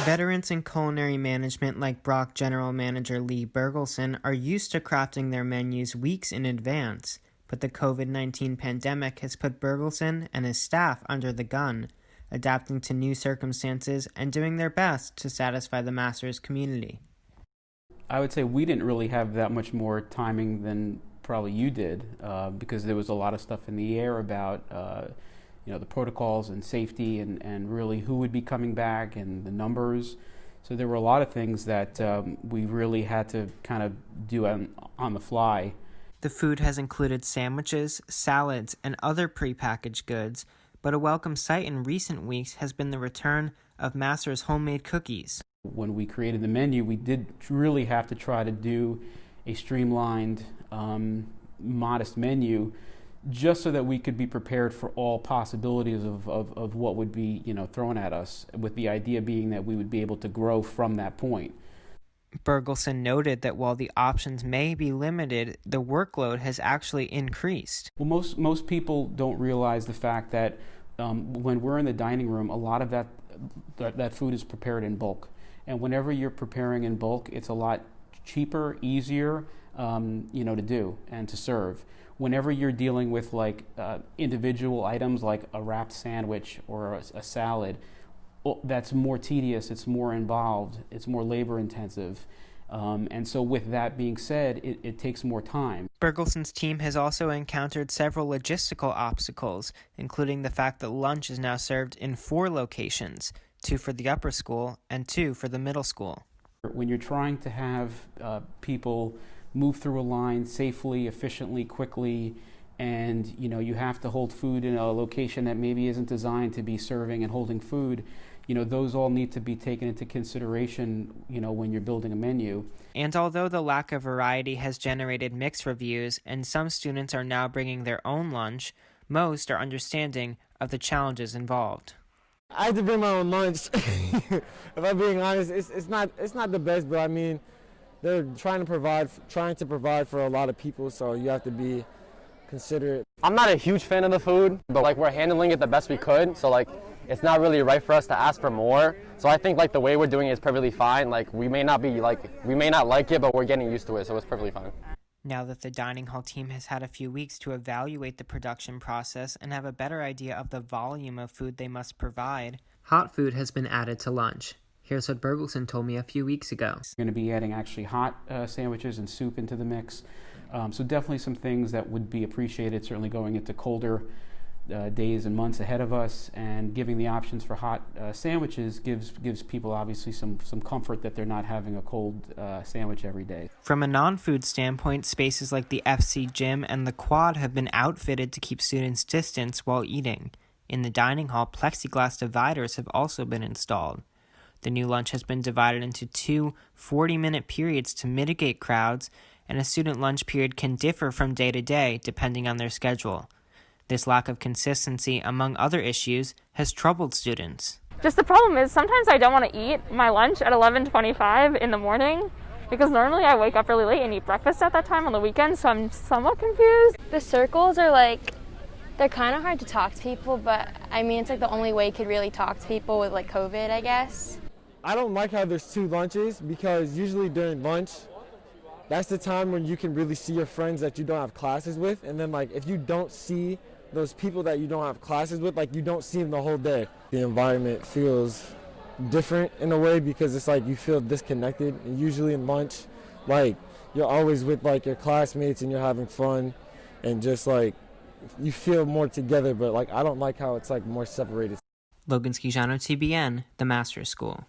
Veterans in culinary management like Brock General Manager Lee Bergelson are used to crafting their menus weeks in advance, but the COVID-19 pandemic has put Bergelson and his staff under the gun, adapting to new circumstances and doing their best to satisfy the Masters community. I would say we didn't really have that much more timing than probably you did, because there was a lot of stuff in the air about the protocols and safety and really who would be coming back and the numbers. So there were a lot of things that we really had to kind of do on the fly. The food has included sandwiches, salads, and other prepackaged goods, but a welcome sight in recent weeks has been the return of Master's homemade cookies. When we created the menu, we did really have to try to do a streamlined, modest menu, just so that we could be prepared for all possibilities of what would be thrown at us, with the idea being that we would be able to grow from that point. Bergelson noted that while the options may be limited, the workload has actually increased. Well, most people don't realize the fact that when we're in the dining room, a lot of that food is prepared in bulk. And whenever you're preparing in bulk, it's a lot cheaper, easier, to do and to serve. Whenever you're dealing with individual items like a wrapped sandwich or a salad, that's more tedious, it's more involved, it's more labor intensive. And so with that being said, it takes more time. Bergelson's team has also encountered several logistical obstacles, including the fact that lunch is now served in 4 locations, 2 for the upper school and 2 for the middle school. When you're trying to have people move through a line safely, efficiently, quickly, and you have to hold food in a location that maybe isn't designed to be serving and holding food, those all need to be taken into consideration, when you're building a menu. And although the lack of variety has generated mixed reviews and some students are now bringing their own lunch, most are understanding of the challenges involved. I had to bring my own lunch. If I'm being honest, it's not the best, but I mean, they're trying to provide for a lot of people, so you have to be considerate. I'm not a huge fan of the food, but we're handling it the best we could, so it's not really right for us to ask for more. So I think the way we're doing it is perfectly fine. We may not like it, but we're getting used to it, so it's perfectly fine. Now that the dining hall team has had a few weeks to evaluate the production process and have a better idea of the volume of food they must provide, hot food has been added to lunch. Here's what Bergelson told me a few weeks ago. We're going to be adding actually hot sandwiches and soup into the mix. So definitely some things that would be appreciated, certainly going into colder days and months ahead of us, and giving the options for hot sandwiches gives people obviously some comfort that they're not having a cold sandwich every day. From a non-food standpoint, spaces like the FC gym and the quad have been outfitted to keep students distance while eating. In the dining hall, plexiglass dividers have also been installed. The new lunch has been divided into 2 40-minute periods to mitigate crowds, and a student lunch period can differ from day to day depending on their schedule. This lack of consistency, among other issues, has troubled students. Just the problem is sometimes I don't want to eat my lunch at 11:25 in the morning because normally I wake up really late and eat breakfast at that time on the weekend, so I'm somewhat confused. The circles are they're kind of hard to talk to people, but I mean it's the only way you could really talk to people with COVID, I guess. I don't like how there's 2 lunches, because usually during lunch, that's the time when you can really see your friends that you don't have classes with, and then if you don't see those people that you don't have classes with, you don't see them the whole day. The environment feels different in a way, because it's you feel disconnected, and usually in lunch, you're always with your classmates and you're having fun, and just you feel more together, but I don't like how it's more separated. Logan Schijano, TBN, the Masters School.